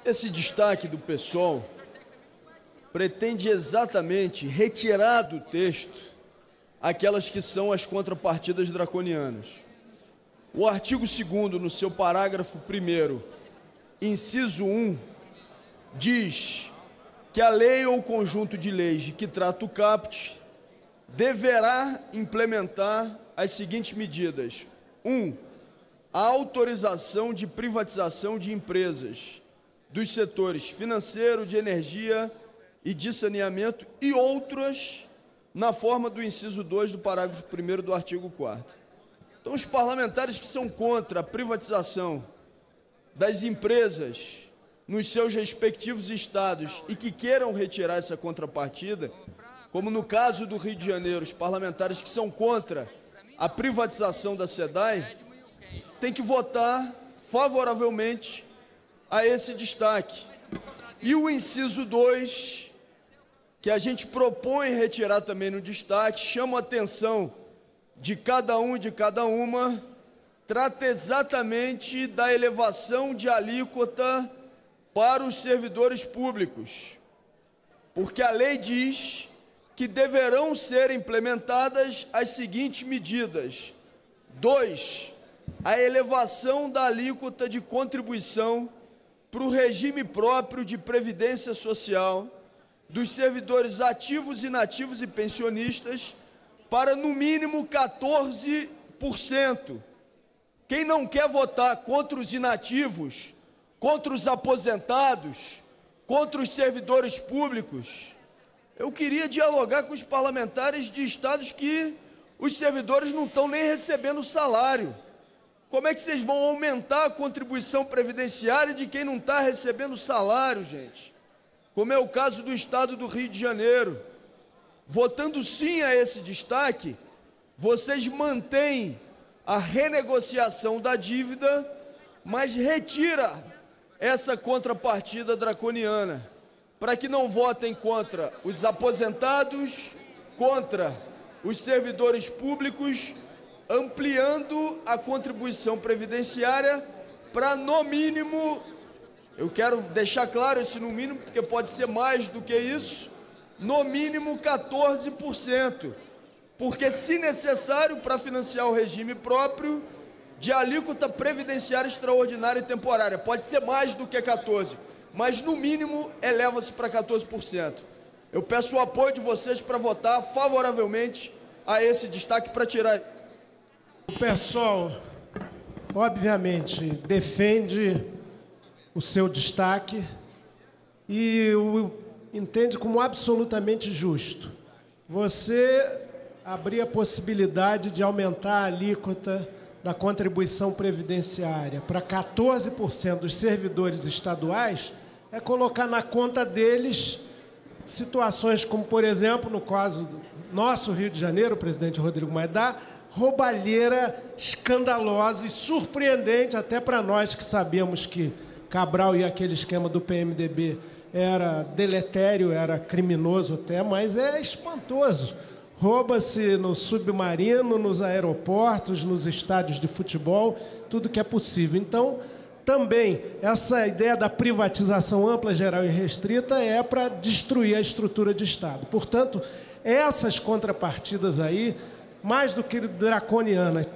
Esse destaque do PSOL pretende exatamente retirar do texto aquelas que são as contrapartidas draconianas. O artigo 2º, no seu parágrafo 1º, inciso 1, diz que a lei ou conjunto de leis de que trata o caput deverá implementar as seguintes medidas. 1. A autorização de privatização de empresas dos setores financeiro, de energia e de saneamento e outras na forma do inciso 2 do parágrafo 1º do artigo 4º. Então, os parlamentares que são contra a privatização das empresas nos seus respectivos estados e que queiram retirar essa contrapartida, como no caso do Rio de Janeiro, os parlamentares que são contra a privatização da SEDAI, têm que votar favoravelmente a esse destaque. E o inciso 2, que a gente propõe retirar também no destaque, chama a atenção de cada um e de cada uma, trata exatamente da elevação de alíquota para os servidores públicos, porque a lei diz que deverão ser implementadas as seguintes medidas. 2. A elevação da alíquota de contribuição para o regime próprio de previdência social dos servidores ativos, inativos e pensionistas para, no mínimo, 14%. Quem não quer votar contra os inativos, contra os aposentados, contra os servidores públicos, eu queria dialogar com os parlamentares de estados que os servidores não estão nem recebendo salário. Como é que vocês vão aumentar a contribuição previdenciária de quem não está recebendo salário, gente? Como é o caso do estado do Rio de Janeiro. Votando sim a esse destaque, vocês mantêm a renegociação da dívida, mas retira essa contrapartida draconiana, para que não votem contra os aposentados, contra os servidores públicos, ampliando a contribuição previdenciária para, no mínimo, eu quero deixar claro esse no mínimo, porque pode ser mais do que isso, no mínimo 14%, porque, se necessário, para financiar o regime próprio de alíquota previdenciária extraordinária e temporária, pode ser mais do que 14%, mas, no mínimo, eleva-se para 14%. Eu peço o apoio de vocês para votar favoravelmente a esse destaque para tirar. O PSOL, obviamente, defende o seu destaque e o entende como absolutamente justo. Você abrir a possibilidade de aumentar a alíquota da contribuição previdenciária para 14% dos servidores estaduais é colocar na conta deles situações como, por exemplo, no caso do nosso Rio de Janeiro, o presidente Rodrigo Maia, da roubalheira escandalosa e surpreendente até para nós que sabemos que Cabral e aquele esquema do PMDB era deletério, era criminoso até, mas é espantoso. Rouba-se no submarino, nos aeroportos, nos estádios de futebol, tudo que é possível. Então, também, essa ideia da privatização ampla, geral e restrita é para destruir a estrutura de Estado. Portanto, essas contrapartidas aí, mais do que draconianas,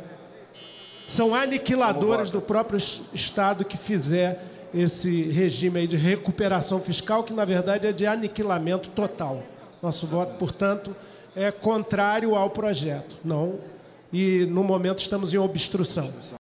são aniquiladoras do próprio Estado que fizer esse regime aí de recuperação fiscal, que, na verdade, é de aniquilamento total. Nosso voto, portanto, é contrário ao projeto. Não, e, no momento, estamos em obstrução.